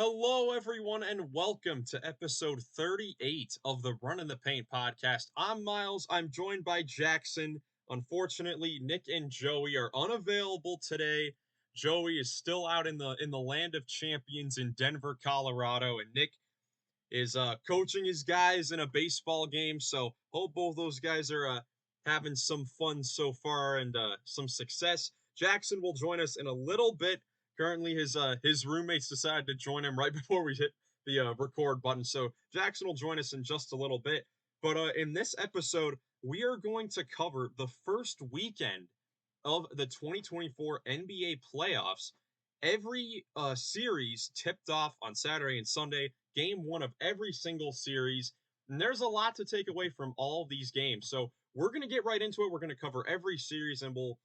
Hello, everyone, and welcome to episode 38 of the Run in the Paint podcast. I'm Miles. I'm joined by Jackson. Unfortunately, Nick and Joey are unavailable today. Joey is still out in the land of champions in Denver, Colorado, and Nick is coaching his guys in a baseball game. So hope both those guys are having some fun so far and some success. Jackson will join us in a little bit. Currently, his roommates decided to join him right before we hit the record button. So Jackson will join us in just a little bit. But in this episode, we are going to cover the first weekend of the 2024 NBA playoffs. Every series tipped off on Saturday and Sunday, game one of every single series. And there's a lot to take away from all of these games. So we're going to get right into it. We're going to cover every series and we'll,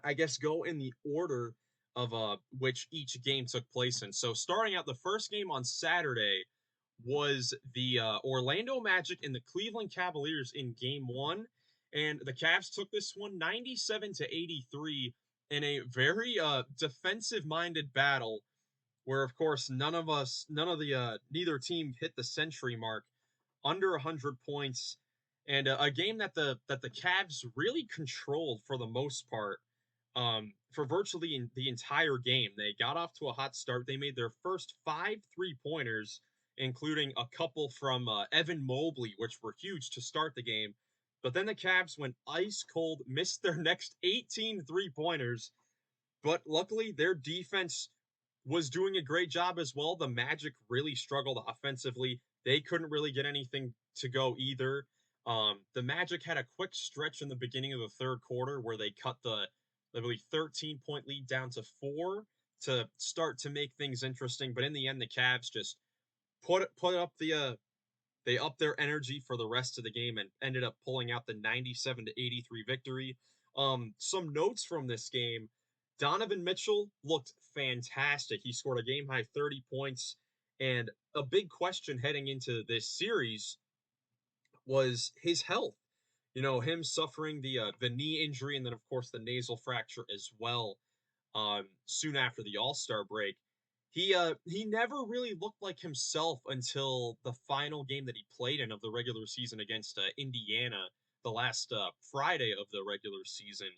I guess, go in the order of which each game took place in. So starting out, the first game on Saturday was the Orlando Magic and the Cleveland Cavaliers in game one. And the Cavs took this one 97 to 83 in a very defensive minded battle where, of course, neither team hit the century mark, under 100 points, and a game that the Cavs really controlled for the most part. For virtually the entire game, they got off to a hot start. They made their first 5 3-pointers, including a couple from Evan Mobley, which were huge to start the game. But then the Cavs went ice cold, missed their next 18 3-pointers. But luckily, their defense was doing a great job as well. The Magic really struggled offensively. They couldn't really get anything to go either. The Magic had a quick stretch in the beginning of the third quarter where they cut the, I believe, 13-point lead down to 4 to start to make things interesting. But in the end, the Cavs just put up they upped their energy for the rest of the game and ended up pulling out the 97 to 83 victory. Some notes from this game. Donovan Mitchell looked fantastic. He scored a game high 30 points. And a big question heading into this series was his health. You know, him suffering the knee injury and then, of course, the nasal fracture as well soon after the All-Star break. He never really looked like himself until the final game that he played in of the regular season against Indiana, the last Friday of the regular season.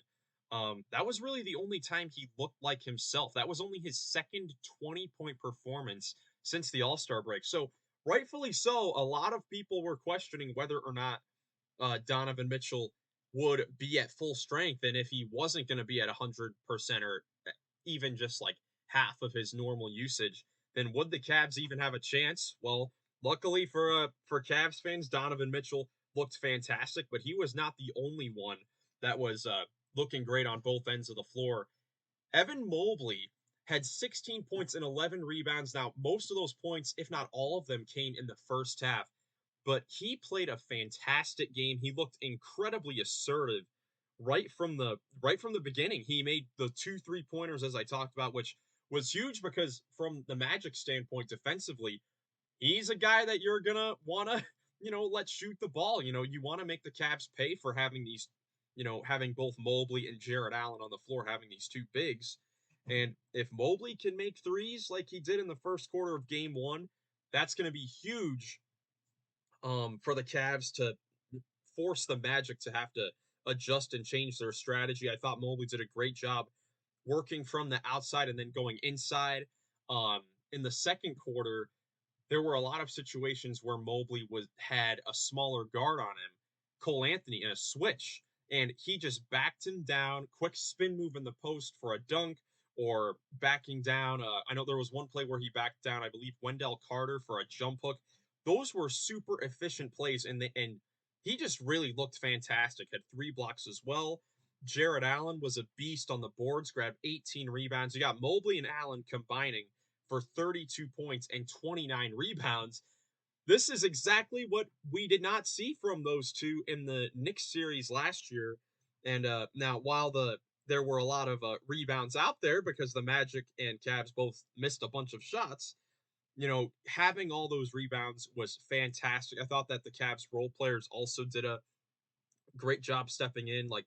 That was really the only time he looked like himself. That was only his second 20-point performance since the All-Star break. So, rightfully so, a lot of people were questioning whether or not Donovan Mitchell would be at full strength, and if he wasn't going to be at 100% or even just like half of his normal usage, then would the Cavs even have a chance? Well, luckily for Cavs fans, Donovan Mitchell looked fantastic, but he was not the only one that was looking great on both ends of the floor. Evan Mobley had 16 points and 11 rebounds. Now, most of those points, if not all of them, came in the first half, but he played a fantastic game. He looked incredibly assertive right from the beginning. He made the 2 3-pointers, as I talked about, which was huge because from the Magic standpoint defensively, he's a guy that you're gonna wanna, let shoot the ball. You want to make the Cavs pay for having these, having both Mobley and Jarrett Allen on the floor, having these two bigs. And if Mobley can make threes like he did in the first quarter of game one, that's going to be huge for the Cavs to force the Magic to have to adjust and change their strategy. I thought Mobley did a great job working from the outside and then going inside. In the second quarter, there were a lot of situations where Mobley had a smaller guard on him, Cole Anthony, in a switch, and he just backed him down, quick spin move in the post for a dunk, or backing down. I know there was one play where he backed down, I believe, Wendell Carter for a jump hook. Those were super efficient plays, and he just really looked fantastic. Had 3 blocks as well. Jarrett Allen was a beast on the boards, grabbed 18 rebounds. You got Mobley and Allen combining for 32 points and 29 rebounds. This is exactly what we did not see from those two in the Knicks series last year. And now, while there were a lot of rebounds out there because the Magic and Cavs both missed a bunch of shots, having all those rebounds was fantastic. I thought that the Cavs role players also did a great job stepping in. Like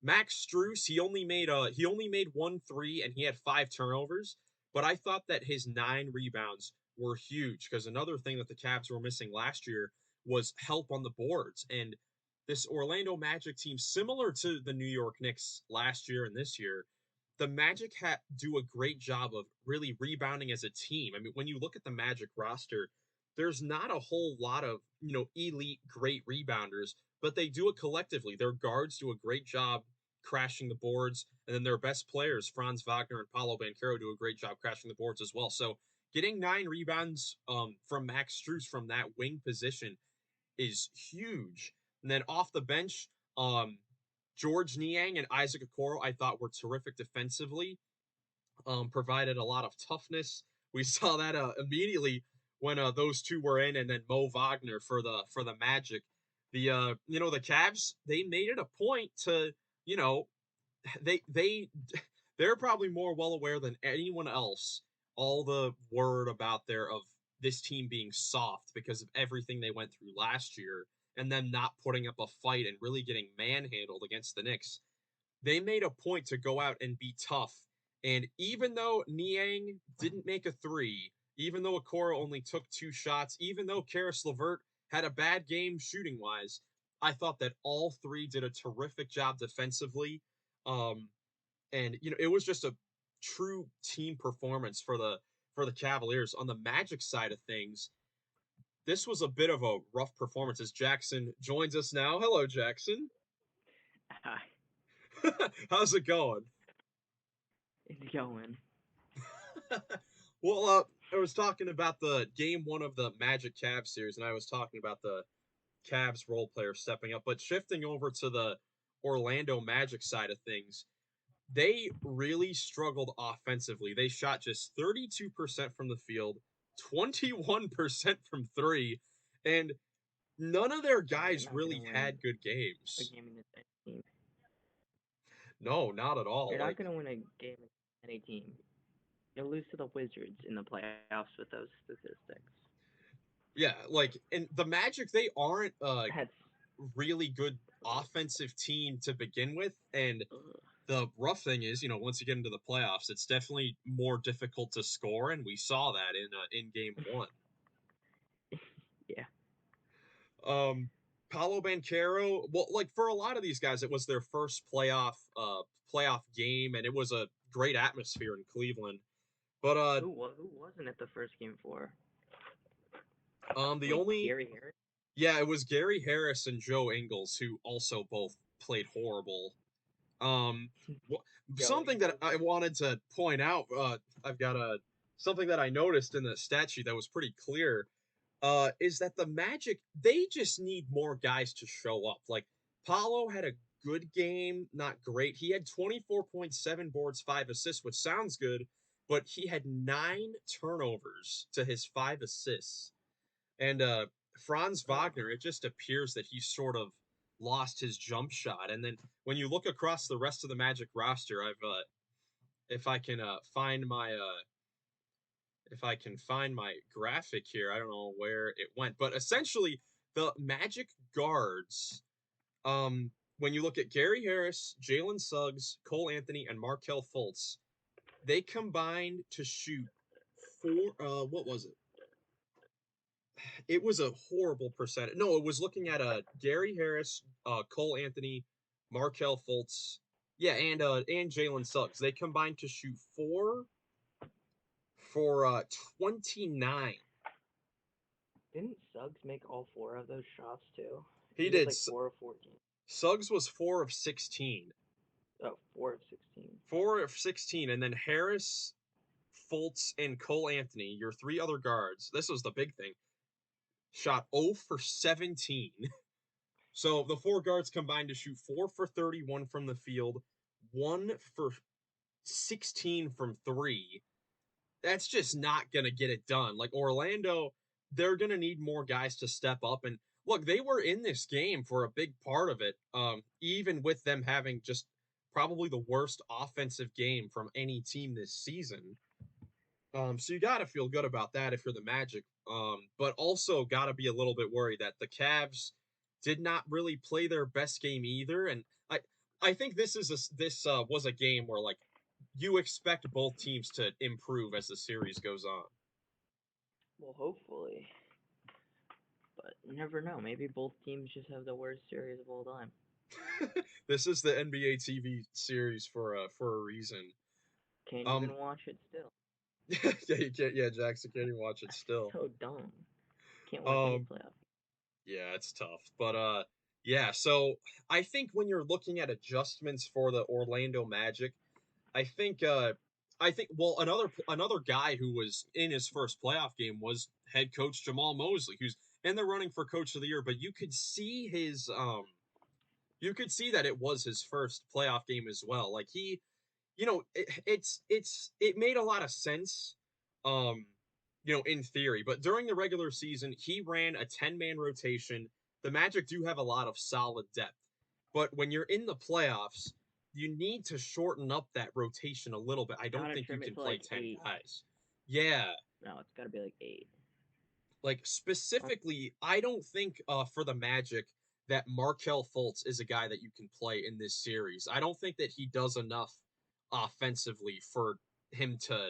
Max Strus, he only made 1 3 and he had 5 turnovers. but I thought that his 9 rebounds were huge because another thing that the Cavs were missing last year was help on the boards. And this Orlando Magic team, similar to the New York Knicks last year and this year, the Magic do a great job of really rebounding as a team. I mean, when you look at the Magic roster, there's not a whole lot of, elite great rebounders, but they do it collectively. Their guards do a great job crashing the boards, and then their best players, Franz Wagner and Paolo Banchero, do a great job crashing the boards as well. So getting 9 rebounds from Max Strus from that wing position is huge. And then off the bench, George Niang and Isaac Okoro, I thought were terrific defensively, provided a lot of toughness. We saw that immediately when those two were in, and then Mo Wagner for the Magic. The Cavs, they made it a point to, you know they they're probably more well aware than anyone else all the word about their of this team being soft because of everything they went through last year and them not putting up a fight and really getting manhandled against the Knicks. They made a point to go out and be tough. And even though Niang didn't make a three, even though Okoro only took 2 shots, even though Karis LeVert had a bad game shooting wise, I thought that all three did a terrific job defensively. Um, and it was just a true team performance for the Cavaliers. On the Magic side of things, this was a bit of a rough performance as Jackson joins us now. Hello, Jackson. Hi, How's it going? it's going. Well, I was talking about the game 1 of the Magic Cavs series, and I was talking about the Cavs role player stepping up. But shifting over to the Orlando Magic side of things, they really struggled offensively. They shot just 32% from the field, 21% from three, and none of their Yeah, they're guys not really gonna win had good a games. game in this team. No, not at all. They're not gonna win a game in any team. You'll lose to the Wizards in the playoffs with those statistics. and the Magic, they aren't That's really good offensive team to begin with. And the rough thing is, once you get into the playoffs, it's definitely more difficult to score, and we saw that in game 1. yeah. Um, Paolo Banchero, well, like for a lot of these guys, it was their first playoff game, and it was a great atmosphere in Cleveland. But Who wasn't at the first game for? the Wait, only Gary Harris. yeah, it was Gary Harris and Joe Ingles who also both played horrible. Um, Joe something that Ingles. I wanted to point out, I've got a something that I noticed in the stat sheet that was pretty clear. Is that the Magic, they just need more guys to show up. Like Paulo had a good game, not great. He had 24.7 boards, 5 assists, which sounds good, but he had 9 turnovers to his 5 assists. And Franz Oh, Wagner, it just appears that he sort of lost his jump shot. And then when you look across the rest of the Magic roster, I've if I can find my graphic here, I don't know where it went, but essentially the Magic guards, when you look at Gary Harris, Jalen Suggs, Cole Anthony, and Markel Fultz, they combined to shoot four. What was it? It was a horrible percentage. No, it was looking at Gary Harris, Cole Anthony, Markel Fultz, yeah, and Jalen Suggs. They combined to shoot four for 29. didn't Suggs make all four of those shots too? He He was did. like 4 of 14. Suggs was 4 of 16. Oh, 4 of 16. 4 of 16, and then Harris, Fultz, and Cole Anthony, your three other guards. This was the big thing. Shot 0 for 17. So the four guards combined to shoot 4 for 31 from the field, 1 for 16 from three. That's just not going to get it done. Like Orlando, they're going to need more guys to step up. And look, they were in this game for a big part of it, even with them having just probably the worst offensive game from any team this season. So you got to feel good about that if you're the Magic, but also got to be a little bit worried that the Cavs did not really play their best game either. And I think this was a game where like you expect both teams to improve as the series goes on. Well, hopefully, but you never know. Maybe both teams just have the worst series of all time. This is the NBA TV series for a reason. Can't Um, even watch it still. yeah, you can't. Yeah, Jackson can't even watch it still. So dumb. Can't watch any Um, playoff. yeah, it's tough, but yeah. So I think when you're looking at adjustments for the Orlando Magic, I think well another guy who was in his first playoff game was head coach Jamal Mosley, who's in the running for coach of the year, but you could see that it was his first playoff game as well. Like it made a lot of sense, um, in theory. But during the regular season, he ran a 10-man rotation. The Magic do have a lot of solid depth, but when you're in the playoffs, you need to shorten up that rotation a little bit. I don't Gotta think you trim can it to play like 10 eight. guys. Yeah, No, it's gotta be like 8. like specifically, I don't think for the Magic that Markelle Fultz is a guy that you can play in this series. I don't think that he does enough offensively for him to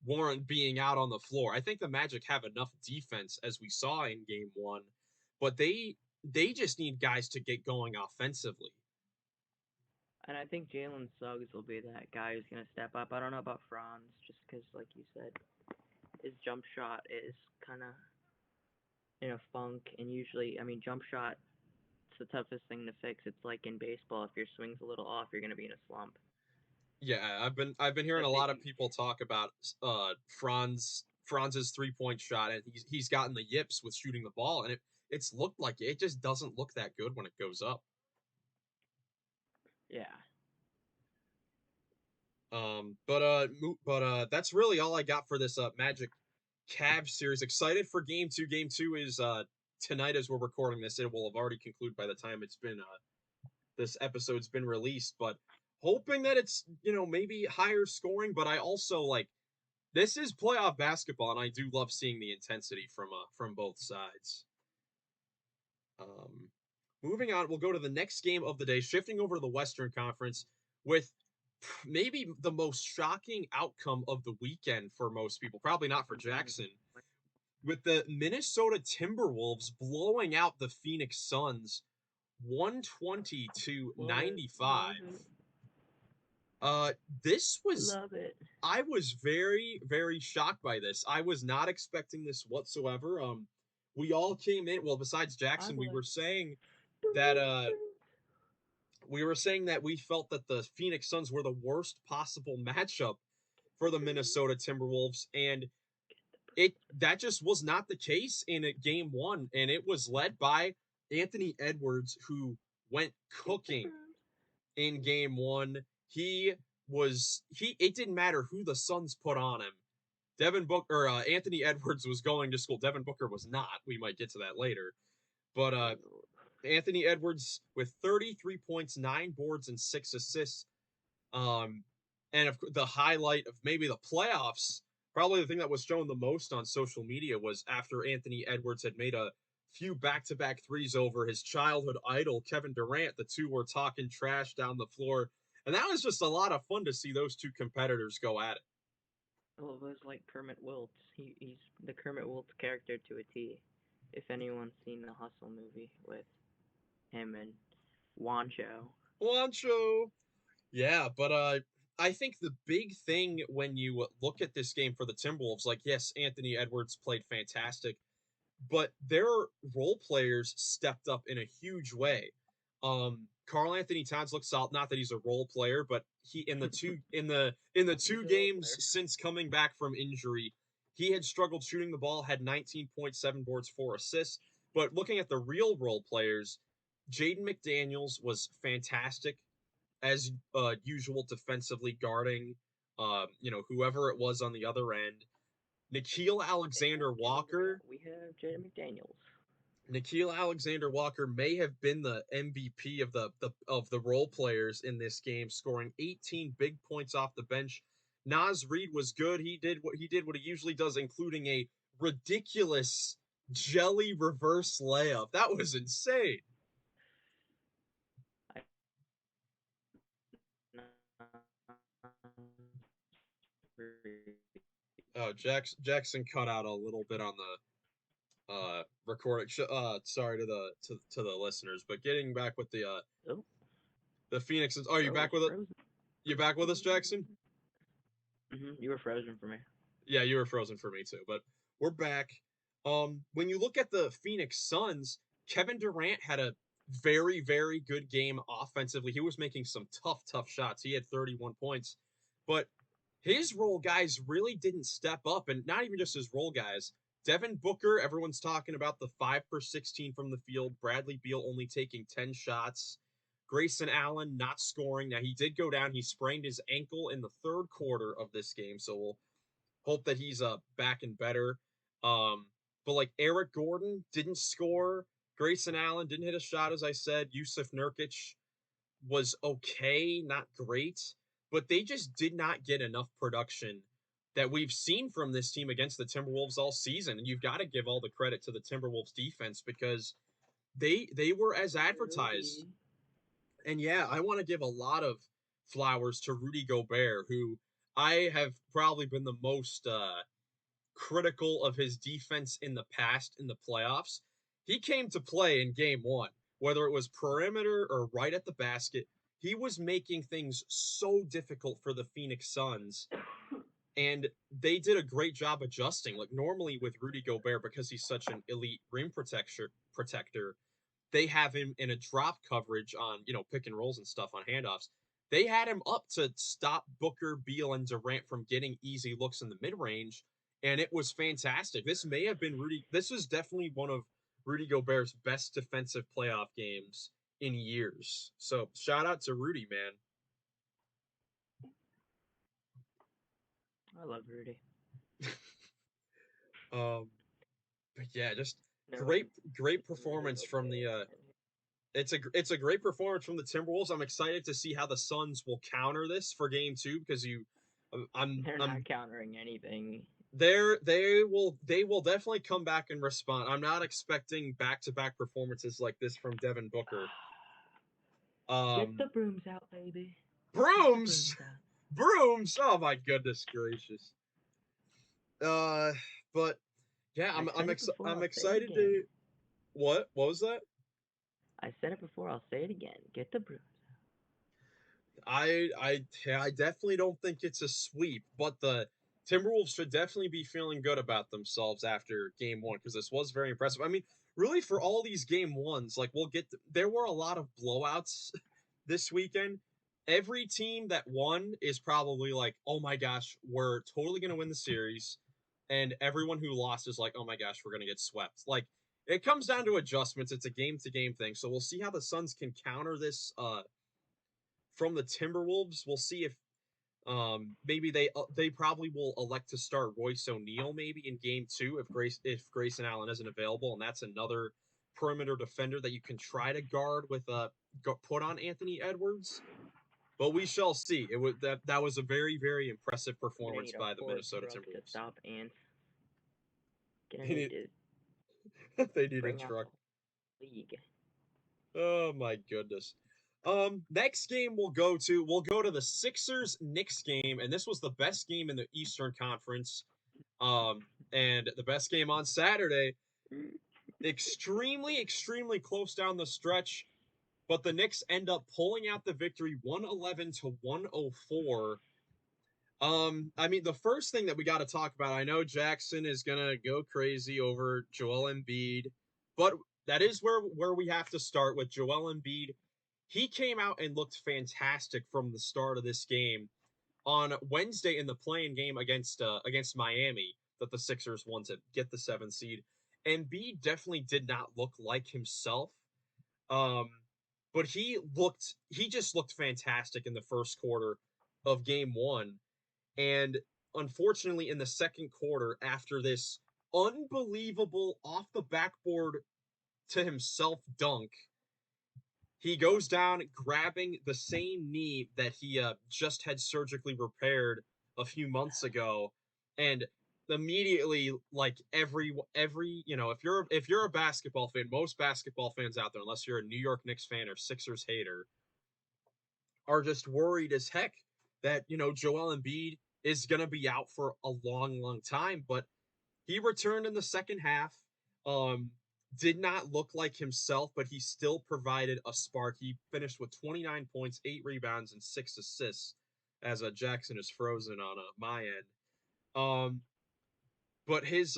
warrant being out on the floor. I think the Magic have enough defense as we saw in game 1, but they just need guys to get going offensively. And I think Jalen Suggs will be that guy who's gonna step up. I don't know about Franz, just because, like you said, his jump shot is kind of in a funk, and usually, I mean, jump shot it's the toughest thing to fix. It's like in baseball, if your swing's a little off, you're gonna be in a slump. Yeah, I've been hearing a Especially lot if of you, people talk about Franz's 3-point shot, and he's gotten the yips with shooting the ball, and it's looked like it just doesn't look that good when it goes up. yeah. That's really all I got for this Magic Cavs series. Excited for game 2. Game 2 is tonight as we're recording this. It will have already concluded by the time it's been this episode's been released, but hoping that it's, maybe higher scoring, but I also like this is playoff basketball, and I do love seeing the intensity from both sides. Um, Moving on, we'll go to the next game of the day, shifting over to the Western Conference with maybe the most shocking outcome of the weekend for most people. Probably not for Jackson, with the Minnesota Timberwolves blowing out the Phoenix Suns 120 to Love it. 95. Love it. Uh, this was Love it. I was very, very shocked by this. I was not expecting this whatsoever. We all came in. Well, besides I Jackson, was. that we were saying that we felt that the Phoenix Suns were the worst possible matchup for the Minnesota Timberwolves, and it that just was not the case in game 1, and it was led by Anthony Edwards, who went cooking in game 1. He it didn't matter who the Suns put on him. Devin Booker, Anthony Edwards was going to school. Devin Booker was not. We might get to that later. But Anthony Edwards with 33 points, 9 boards, and 6 assists. Um, and the highlight of maybe the playoffs, probably the thing that was shown the most on social media was after Anthony Edwards had made a few back-to-back threes over his childhood idol, Kevin Durant. The two were talking trash down the floor. And that was just a lot of fun to see those two competitors go at it. Well, it was like Kermit Wilts. He's the Kermit Wilts character to a T. If anyone's seen the Hustle movie with him and Wancho. Juancho. Yeah, but I think the big thing when you look at this game for the Timberwolves, like yes, Anthony Edwards played fantastic, but their role players stepped up in a huge way. Carl Anthony Towns looks solid. Not that he's a role player, but he in the He's two a role games player. since coming back from injury, he had struggled shooting the ball. Had 19.7 boards, 4 assists. But looking at the real role players, Jaden McDaniels was fantastic as usual defensively guarding, whoever it was on the other end. Nikhil Alexander And can't forget, Walker we have Jaden McDaniels. Nikhil Alexander Walker may have been the MVP of the role players in this game, scoring 18 big points off the bench. Naz Reid was good. He did what he usually does, including a ridiculous jelly reverse layup. That was insane. Oh, Jackson cut out a little bit on the recording. Sorry to the listeners, but getting back with Oh, the Phoenix. Oh, you oh, back it's with it? frozen. You back with us, Jackson? You were frozen for me. Yeah, you were frozen for me too, but we're back. When you look at the Phoenix Suns, Kevin Durant had a very, very good game offensively. He was making some tough shots. He had 31 points, but his role guys really didn't step up, and not even just his role guys. Devin Booker, everyone's talking about the 5 for 16 from the field. Bradley Beal only taking 10 shots. Grayson Allen not scoring. Now, he did go down. He sprained his ankle in the third quarter of this game, so we'll hope that he's back and better. But like Eric Gordon didn't score. Grayson Allen didn't hit a shot, as I said. Yusuf Nurkic was okay, not great, but they just did not get enough production that we've seen from this team against the Timberwolves all season. And you've got to give all the credit to the Timberwolves defense because they were as advertised. Rudy. And yeah, I want to give a lot of flowers to Rudy Gobert, who I have probably been the most critical of his defense in the past in the playoffs. He came to play in game one, whether it was perimeter or right at the basket. He was making things so difficult for the Phoenix Suns, and they did a great job adjusting. Like normally with Rudy Gobert, because he's such an elite rim protector, they have him in a drop coverage on, pick and rolls and stuff on handoffs. They had him up to stop Booker, Beal, and Durant from getting easy looks in the mid range, and it was fantastic. This may have been Rudy. This is definitely one of Rudy Gobert's best defensive playoff games in years. So shout out to Rudy, man. I love Rudy. Um, but yeah, just No great, one great can really performance from overrate the. it. It's a great performance from the Timberwolves. I'm excited to see how the Suns will counter this for Game 2 because They're I'm not countering anything. they will definitely come back and respond. I'm not expecting back-to-back performances like this from Devin Booker. Get the Um, brooms out, baby. Get the brooms Brooms, out. brooms. Oh my goodness gracious. Uh, but yeah, I said it before, I'm I'll say it excited again. to. What was that? I said it before, I'll say it again. Get the brooms I definitely don't think it's a sweep, but the Timberwolves should definitely be feeling good about themselves after game one because this was very impressive. I mean, really for all these game ones, like there were a lot of blowouts this weekend. Every team that won is probably like, oh my gosh, we're totally gonna win the series, and everyone who lost is like, oh my gosh, we're gonna get swept. Like it comes down to adjustments. It's a game to game thing, so we'll see how the Suns can counter this from the Timberwolves. We'll see if maybe they probably will elect to start Royce O'Neal maybe in game 2 if Grayson Allen isn't available, and that's another perimeter defender that you can try to guard with put on Anthony Edwards. But we shall see. It was that was a very very impressive I'm gonna performance need a by the Ford Minnesota truck to Timberwolves. stop ants. Gonna They need need to they need a bring out truck. the league. Oh my goodness. Next game we'll go to the Sixers Knicks game, and this was the best game in the Eastern Conference. And the best game on Saturday. Extremely close down the stretch, but the Knicks end up pulling out the victory 111 to 104. I mean, the first thing that we got to talk about, I know Jackson is gonna go crazy over Joel Embiid, but that is where we have to start with Joel Embiid. He came out and looked fantastic from the start of this game. On Wednesday in the playing game against Miami that the Sixers won to get the 7th seed. Embiid definitely did not look like himself. Um, but he just looked fantastic in the first quarter of game 1. And unfortunately in the second quarter after this unbelievable off the backboard to himself dunk, he goes down grabbing the same knee that he just had surgically repaired a few months ago, and immediately, like every if you're a basketball fan, most basketball fans out there, unless you're a New York Knicks fan or Sixers hater, are just worried as heck that Joel Embiid is going to be out for a long, long time. But he returned in the second half. Um, did not look like himself, but he still provided a spark. He finished with 29 points, 8 rebounds, and 6 assists as Jackson is frozen on my end. But his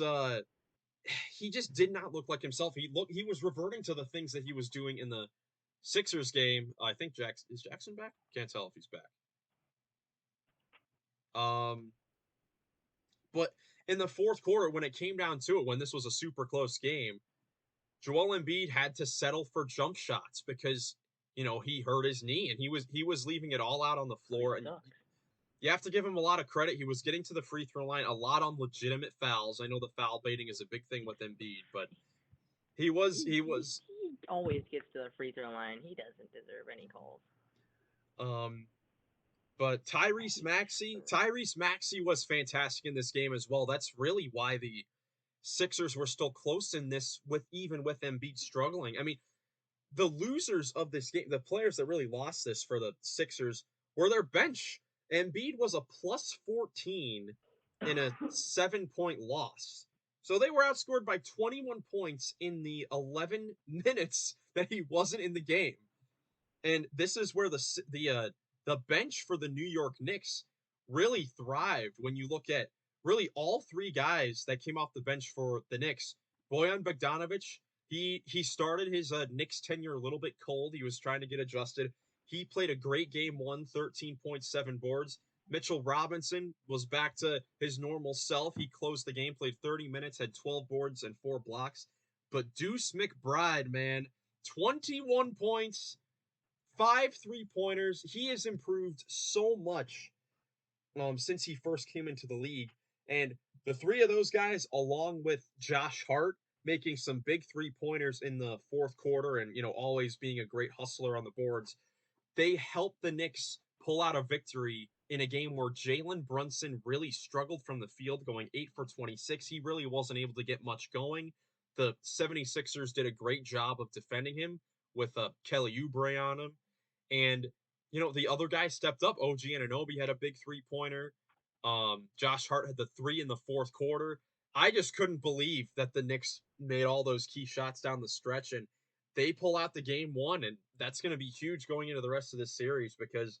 he just did not look like himself. He was reverting to the things that he was doing in the Sixers game. I think is Jackson back? Can't tell if he's back. But in the fourth quarter, when it came down to it, when this was a super close game, Joel Embiid had to settle for jump shots because he hurt his knee and he was leaving it all out on the floor. And you have to give him a lot of credit. He was getting to the free throw line a lot on legitimate fouls. I know the foul baiting is a big thing with Embiid, but he always gets to the free throw line. He doesn't deserve any calls. But Tyrese Maxey was fantastic in this game as well. That's really why the Sixers were still close in this even with Embiid struggling. I mean, the losers of this game, the players that really lost this for the Sixers, were their bench. Embiid was a plus 14 in a 7-point loss. So they were outscored by 21 points in the 11 minutes that he wasn't in the game. And this is where the bench for the New York Knicks really thrived when you look at really all three guys that came off the bench for the Knicks. Bojan Bogdanovic, he started his Knicks tenure a little bit cold. He was trying to get adjusted. He played a great game one, 13.7 boards. Mitchell Robinson was back to his normal self. He closed the game, played 30 minutes, had 12 boards and 4 blocks. But Deuce McBride, man, 21 points, 5 3-pointers. He has improved so much since he first came into the league. And the three of those guys, along with Josh Hart, making some big 3-pointers in the fourth quarter and, always being a great hustler on the boards, they helped the Knicks pull out a victory in a game where Jalen Brunson really struggled from the field, going 8 for 26. He really wasn't able to get much going. The 76ers did a great job of defending him with Kelly Oubre on him. And, the other guys stepped up. OG Anunoby had a big 3-pointer. Josh Hart had the 3 in the fourth quarter. I just couldn't believe that the Knicks made all those key shots down the stretch, and they pull out the game one, and that's going to be huge going into the rest of this series because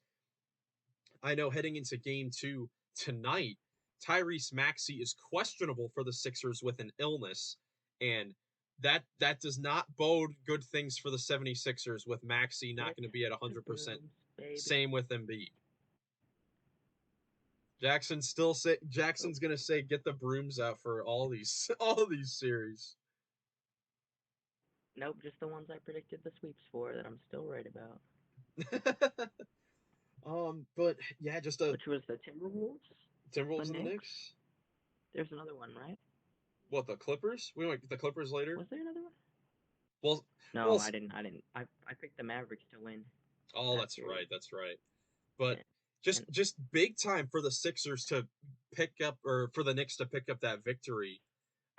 I know heading into game 2 tonight, Tyrese Maxey is questionable for the Sixers with an illness, and that does not bode good things for the 76ers with Maxey not going to be at 100%. Same with Embiid. Jackson's going to say get the brooms out for all these series. Nope, just the ones I predicted the sweeps for that I'm still right about. But yeah, which was the Timberwolves and the Knicks. There's another one, right? What, the Clippers? We went the Clippers later. Was there another one? Well, no, I didn't. I picked the Mavericks to win. Oh, that's right. That's right. But just big time for the Sixers to pick up, or for the Knicks to pick up that victory.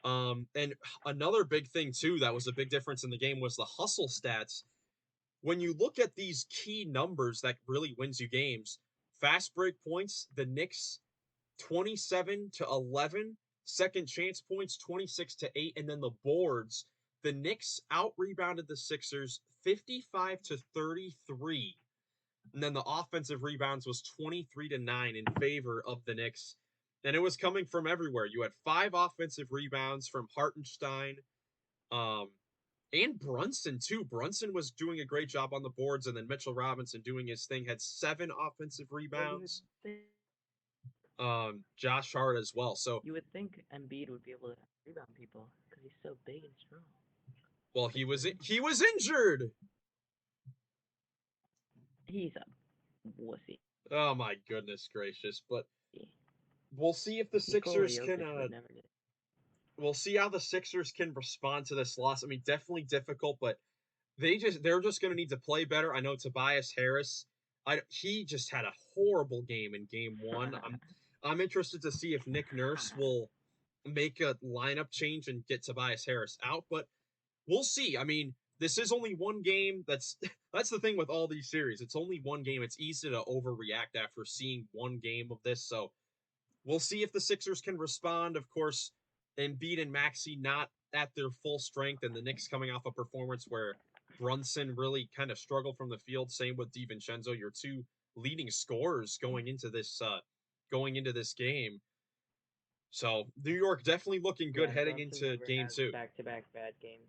And another big thing too that was a big difference in the game was the hustle stats. When you look at these key numbers that really wins you games, fast break points, the Knicks 27-11, second chance points 26-8, and then the boards, the Knicks out-rebounded the Sixers 55-33. And then the offensive rebounds was 23-9 in favor of the Knicks. And it was coming from everywhere. You had 5 offensive rebounds from Hartenstein, and Brunson too. Brunson was doing a great job on the boards, and then Mitchell Robinson doing his thing had 7 offensive rebounds. Josh Hart as well. So you would think Embiid would be able to rebound people because he's so big and strong. Well, he was injured. He's a wussy. Oh my goodness gracious! But we'll see if the Sixers can. We'll see how the Sixers can respond to this loss. I mean, definitely difficult, but they're just going to need to play better. I know Tobias Harris. He just had a horrible game in game 1. I'm interested to see if Nick Nurse will make a lineup change and get Tobias Harris out, but we'll see. I mean, this is only one game. That's the thing with all these series. It's only one game. It's easy to overreact after seeing one game of this. So we'll see if the Sixers can respond. Of course, Embiid and Maxey not at their full strength, and the Knicks coming off a performance where Brunson really kind of struggled from the field. Same with DiVincenzo, your two leading scorers going into this game. So New York definitely looking good Yeah, heading Brunson into never game has two. back-to-back bad games.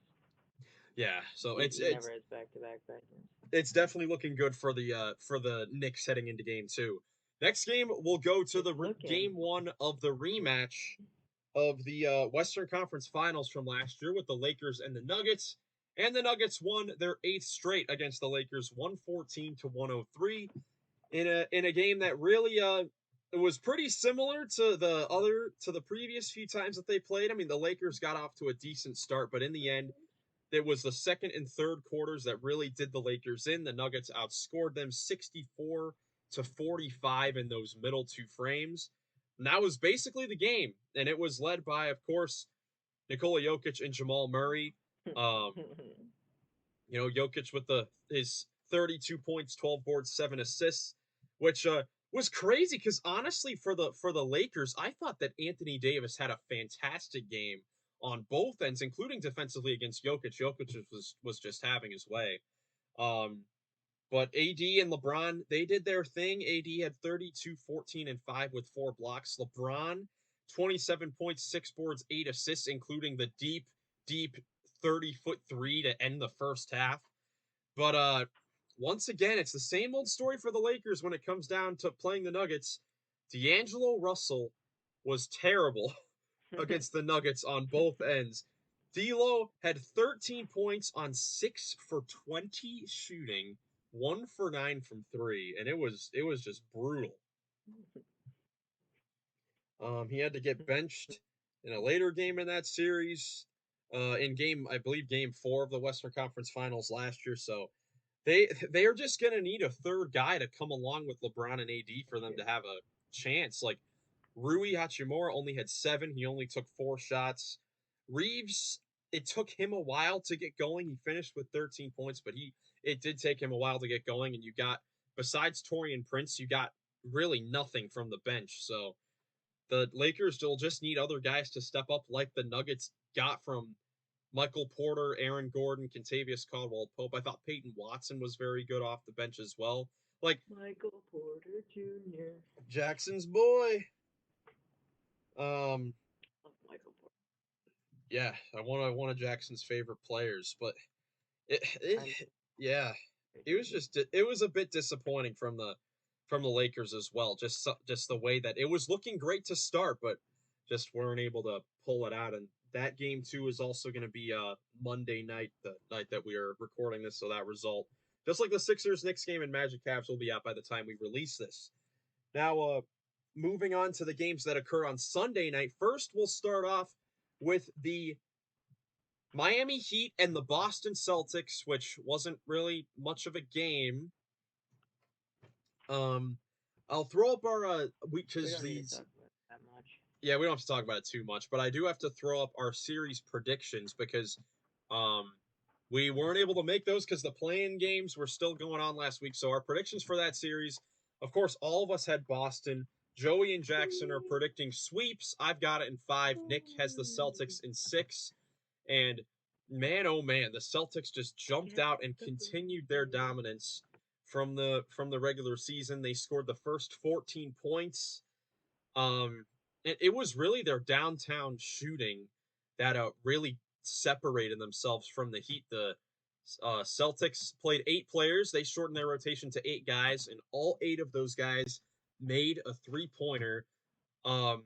Yeah, so He never has back-to-back bad games. it's definitely looking good for the Knicks heading into game two. Next game, we'll go to It's looking. game one of the rematch of the Western Conference Finals from last year with the Lakers and the Nuggets. And the Nuggets won their eighth straight against the Lakers, 114 to 103, in a game that really it was pretty similar to the previous few times that they played. I mean, the Lakers got off to a decent start, but in the end, it was the second and third quarters that really did the Lakers in. The Nuggets outscored them 64 to 45 in those middle two frames. And that was basically the game. And it was led by, of course, Nikola Jokic and Jamal Murray. Um, Jokic with his 32 points, 12 boards, 7 assists, which was crazy because honestly, for the Lakers, I thought that Anthony Davis had a fantastic game on both ends, including defensively against Jokic. Jokic was just having his way. But AD and LeBron, they did their thing. AD had 32, 14, and 5 with 4 blocks. LeBron, 27 points, 6 boards, 8 assists, including the deep 30-foot three to end the first half. But once again, it's the same old story for the Lakers when it comes down to playing the Nuggets. D'Angelo Russell was terrible against the Nuggets on both ends. D'Lo had 13 points on 6 for 20 shooting, 1 for 9 from 3, and it was just brutal. He had to get benched in a later game in that series, I believe game 4 of the Western Conference Finals last year. So they are just gonna need a third guy to come along with LeBron and AD for them to have a chance. Like Rui Hachimura only had 7. He only took 4 shots. Reeves, it took him a while to get going. He finished with 13 points, but it did take him a while to get going. And you got, besides Taurean Prince, you got really nothing from the bench. So the Lakers will just need other guys to step up, like the Nuggets got from Michael Porter, Aaron Gordon, Kentavious Caldwell-Pope. I thought Peyton Watson was very good off the bench as well. Like Michael Porter Jr. Jackson's boy. Love Michael Porter. Yeah, one of Jackson's favorite players, but yeah, it was a bit disappointing from the Lakers as well. Just the way that it was looking great to start, but just weren't able to pull it out. And that game too is also going to be Monday night, the night that we are recording this. So that result, just like the Sixers Knicks game and Magic Cavs, will be out by the time we release this. Now, moving on to the games that occur on Sunday night. First, we'll start off with the Miami Heat and the Boston Celtics, which wasn't really much of a game. I'll throw up our We because don't need to these talk about it that much. yeah, we don't have to talk about it too much, but I do have to throw up our series predictions because we weren't able to make those because the play-in games were still going on last week. So our predictions for that series, of course, all of us had Boston. Joey and Jackson are predicting sweeps. I've got it in 5. Nick has the Celtics in 6. And man, oh man, the Celtics just jumped out and continued their dominance from the regular season. They scored the first 14 points. It was really their downtown shooting that really separated themselves from the Heat. The Celtics played 8 players. They shortened their rotation to 8 guys, and all 8 of those guys made a 3-pointer. Um,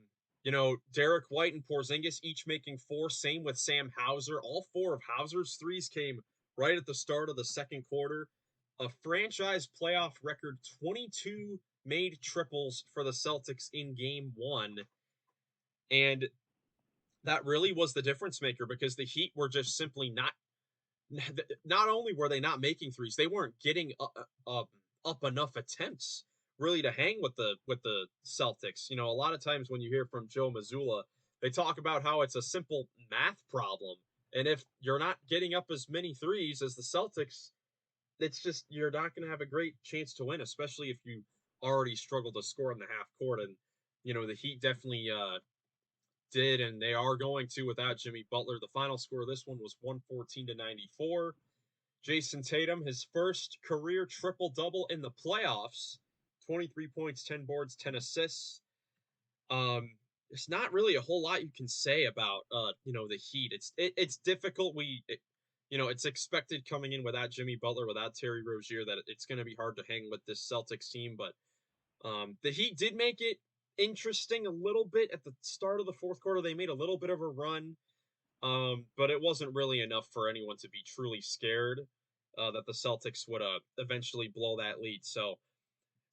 Derek White and Porzingis each making 4. Same with Sam Hauser. All 4 of Hauser's threes came right at the start of the second quarter. A franchise playoff record 22 made triples for the Celtics in game 1. And that really was the difference maker because the Heat were just simply not only were they not making threes, they weren't getting up enough attempts really to hang with the Celtics. A lot of times when you hear from Joe Mazzulla, they talk about how it's a simple math problem, and if you're not getting up as many threes as the Celtics, it's just you're not going to have a great chance to win, especially if you already struggle to score in the half court. And the Heat definitely did, and they are going to without Jimmy Butler. The final score of this one was 114-94. Jason Tatum, his first career triple-double in the playoffs, 23 points, 10 boards, 10 assists. There's not really a whole lot you can say about the Heat. It's difficult. It's expected coming in without Jimmy Butler, without Terry Rozier, that it's going to be hard to hang with this Celtics team. But the Heat did make it interesting a little bit at the start of the fourth quarter. They made a little bit of a run, but it wasn't really enough for anyone to be truly scared that the Celtics would eventually blow that lead. So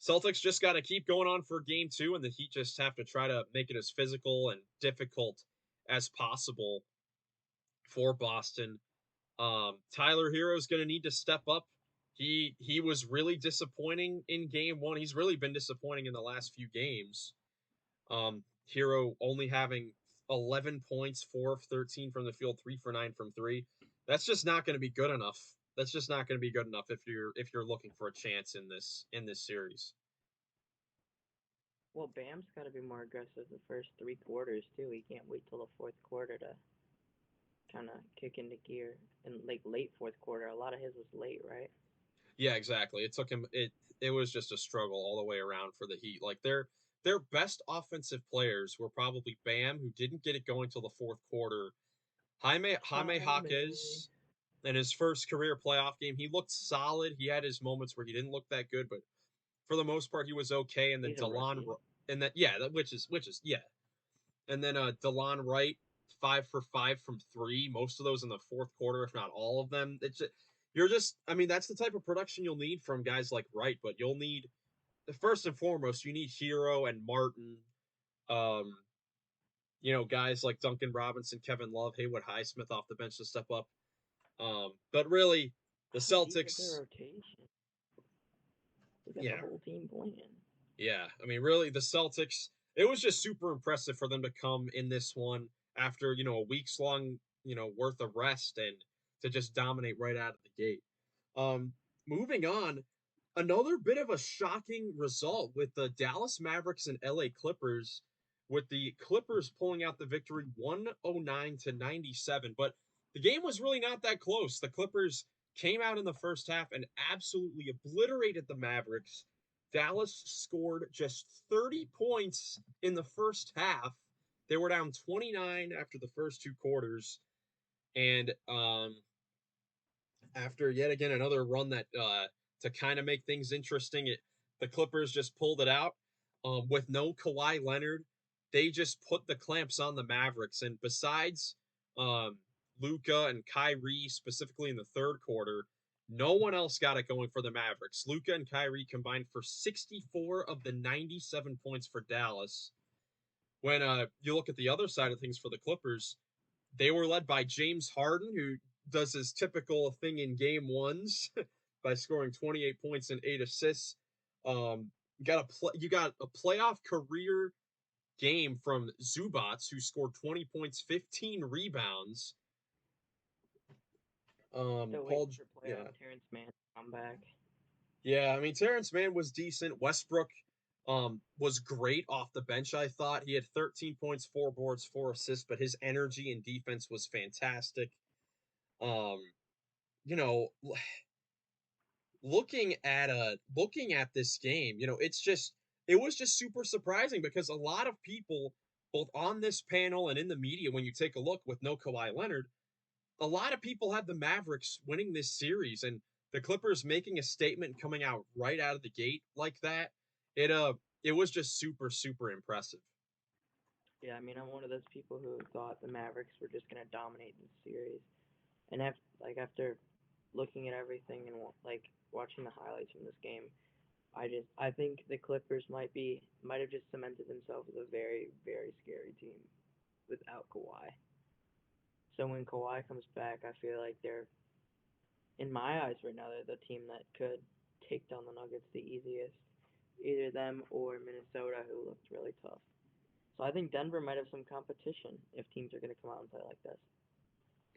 Celtics just got to keep going on for game two, and the Heat just have to try to make it as physical and difficult as possible for Boston. Tyler Hero is going to need to step up. He was really disappointing in game one. He's really been disappointing in the last few games. Hero only having 11 points, 4 of 13 from the field, 3 for 9 from three. That's just not going to be good enough. That's just not going to be good enough if you're looking for a chance in this series. Well, Bam's got to be more aggressive the first 3 quarters too. He can't wait till the fourth quarter to kind of kick into gear. And like late fourth quarter, a lot of his was late, right? Yeah, exactly. It took him. It was just a struggle all the way around for the Heat. Like their best offensive players were probably Bam, who didn't get it going till the fourth quarter. Jaime Jaquez in his first career playoff game, he looked solid. He had his moments where he didn't look that good, but for the most part, he was okay. And then He's a rookie. which is yeah. And then DeLon Wright, 5 for 5 from three, most of those in the fourth quarter, if not all of them. I mean, that's the type of production you'll need from guys like Wright, but you'll need, first and foremost, you need Hero and Martin, um, guys like Duncan Robinson, Kevin Love, Haywood Highsmith off the bench to step up. But really, the How deep is their Celtics, rotation? They got the yeah, whole team playing. yeah. I mean, really, the Celtics, it was just super impressive for them to come in this one after, a week's long, worth of rest and to just dominate right out of the gate. Um, Moving on, another bit of a shocking result with the Dallas Mavericks and LA Clippers, with the Clippers pulling out the victory 109-97. But the game was really not that close. The Clippers came out in the first half and absolutely obliterated the Mavericks. Dallas scored just 30 points in the first half. They were down 29 after the first 2 quarters. And after yet again another run that to kind of make things interesting, the Clippers just pulled it out with no Kawhi Leonard. They just put the clamps on the Mavericks, and besides Luka and Kyrie, specifically in the third quarter, no one else got it going for the Mavericks. Luka and Kyrie combined for 64 of the 97 points for Dallas. When you look at the other side of things for the Clippers, they were led by James Harden, who does his typical thing in game ones by scoring 28 points and 8 assists. You got a playoff career game from Zubats, who scored 20 points, 15 rebounds. Still Paul, waiting for yeah, playoff Terrence Mann to come back. yeah. I mean, Terrence Mann was decent. Westbrook, was great off the bench. I thought he had 13 points, 4 boards, 4 assists, but his energy and defense was fantastic. Um, you know, looking at this game, it was just super surprising because a lot of people, both on this panel and in the media, when you take a look with no Kawhi Leonard, a lot of people had the Mavericks winning this series, and the Clippers making a statement coming out right out of the gate like that. It was just super super impressive. Yeah, I mean, I'm one of those people who thought the Mavericks were just gonna dominate this series, and after looking at everything and like watching the highlights from this game, I think the Clippers might have just cemented themselves as a very very scary team without Kawhi. So when Kawhi comes back, I feel like they're, in my eyes right now, they're the team that could take down the Nuggets the easiest. Either them or Minnesota, who looked really tough. So I think Denver might have some competition if teams are going to come out and play like this.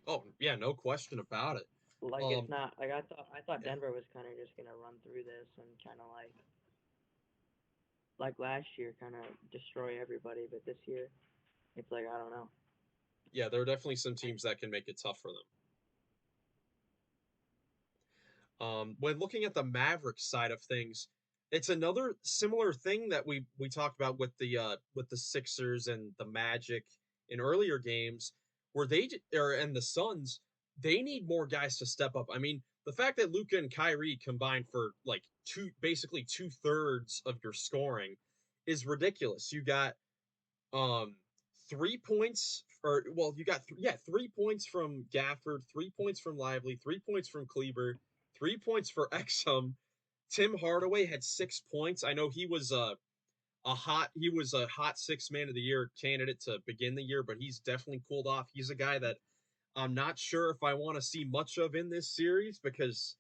Oh yeah, no question about it. Like it's Um, not like I thought yeah. Denver was kind of just going to run through this and kind of like like last year, kind of destroy everybody. But this year, it's like I don't know. Yeah, there are definitely some teams that can make it tough for them. When looking at the Mavericks side of things, it's another similar thing that we talked about with the Sixers and the Magic in earlier games, where and the Suns, they need more guys to step up. I mean, the fact that Luka and Kyrie combined for like basically 2/3 of your scoring is ridiculous. You got um 3 points, or well, you got 3 points from Gafford, 3 points from Lively, 3 points from Kleber, 3 points for Exum. Tim Hardaway had 6 points. I know he was a hot six man of the year candidate to begin the year, but he's definitely cooled off. He's a guy that I'm not sure if I want to see much of in this series because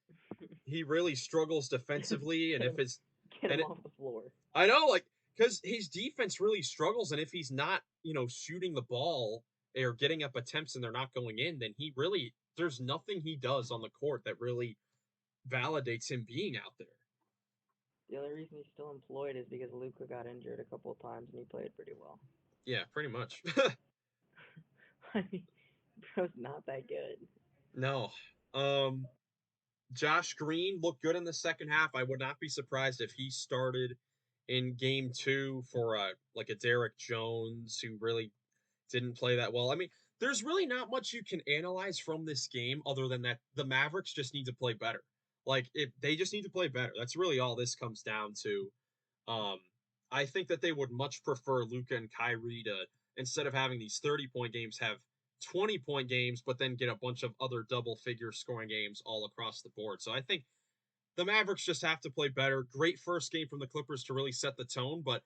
he really struggles defensively, and Get if him, it's get and him it, off the floor. I know, like, because his defense really struggles, and if he's not, shooting the ball or getting up attempts and they're not going in, then there's nothing he does on the court that really validates him being out there. The only reason he's still employed is because Luca got injured a couple of times and he played pretty well. Yeah, pretty much. I mean, bro's not that good. No. Um, Josh Green looked good in the second half. I would not be surprised if he started in game two for like a Derek Jones who really didn't play that well. I mean, there's really not much you can analyze from this game other than that the Mavericks just need to play better. Like if they just need to play better. That's really all this comes down to. Um, I think that they would much prefer Luka and Kyrie to, instead of having these 30-point games, have 20-point games, but then get a bunch of other double figure scoring games all across the board. So I think the Mavericks just have to play better. Great first game from the Clippers to really set the tone, but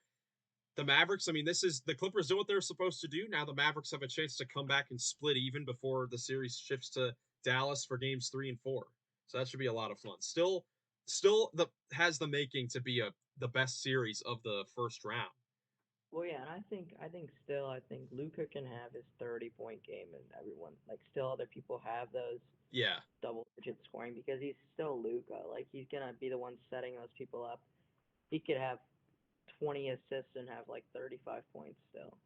the Mavericks, I mean, this is the Clippers do what they're supposed to do. Now the Mavericks have a chance to come back and split even before the series shifts to Dallas for games 3 and 4. So that should be a lot of fun. Still has the making to be the best series of the first round. Well, yeah, and I think Luca can have his 30-point game, and everyone still other people have those Yeah. double-digit scoring because he's still Luca. Like he's gonna be the one setting those people up. He could have 20 assists and have like 35 points still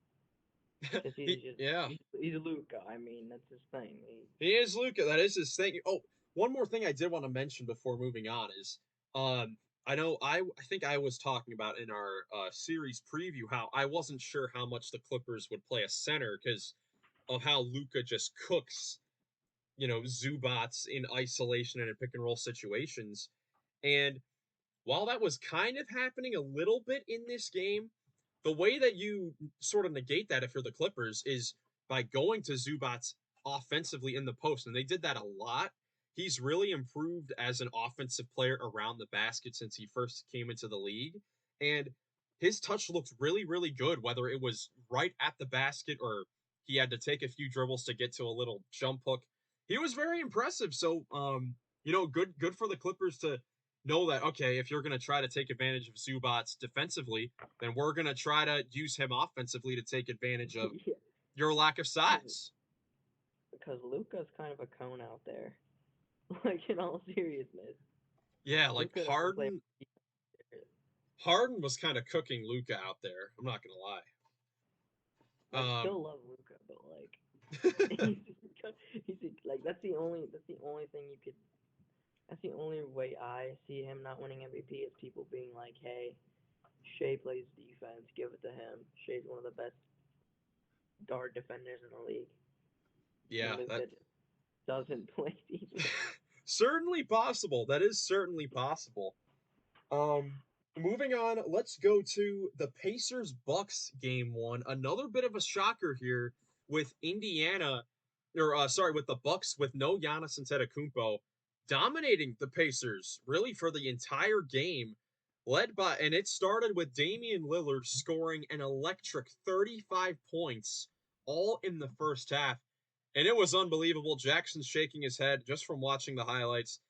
because Yeah. he's Luca. I mean, that's his thing. He is Luca. That is his thing. Oh, one more thing I did want to mention before moving on is, um, I know I think I was talking about in our series preview how I wasn't sure how much the Clippers would play a center because of how Luca just cooks, Zubats in isolation and in pick and roll situations. And while that was kind of happening a little bit in this game, the way that you sort of negate that if you're the Clippers is by going to Zubats offensively in the post. And they did that a lot. He's really improved as an offensive player around the basket since he first came into the league. And his touch looked really, really good, whether it was right at the basket or he had to take a few dribbles to get to a little jump hook. He was very impressive. So, good for the Clippers to know that, okay, if you're going to try to take advantage of Zubats defensively, then we're going to try to use him offensively to take advantage of Yeah, your lack of size. because Luca's kind of a cone out there. Like in all seriousness, Yeah, like Luca doesn't play. Harden was kind of cooking Luca out there. I'm not going to Like lie. still love Luca, but like he's, like that's the only thing you could. That's the only way I see him not winning MVP is people being like, "Hey, Shea plays defense, give it to him. Shea's one of the best guard defenders in the league, Yeah, and that Luca just doesn't play defense." certainly possible. That is certainly possible. Um, Moving on, let's go to the Pacers Bucks game one. Another bit of a shocker here with Indiana, or sorry, with the Bucks with no Giannis Antetokounmpo dominating the Pacers really for the entire game, and it started with Damian Lillard scoring an electric 35 points all in the first half, and it was unbelievable. Jackson's shaking his head just from watching the highlights.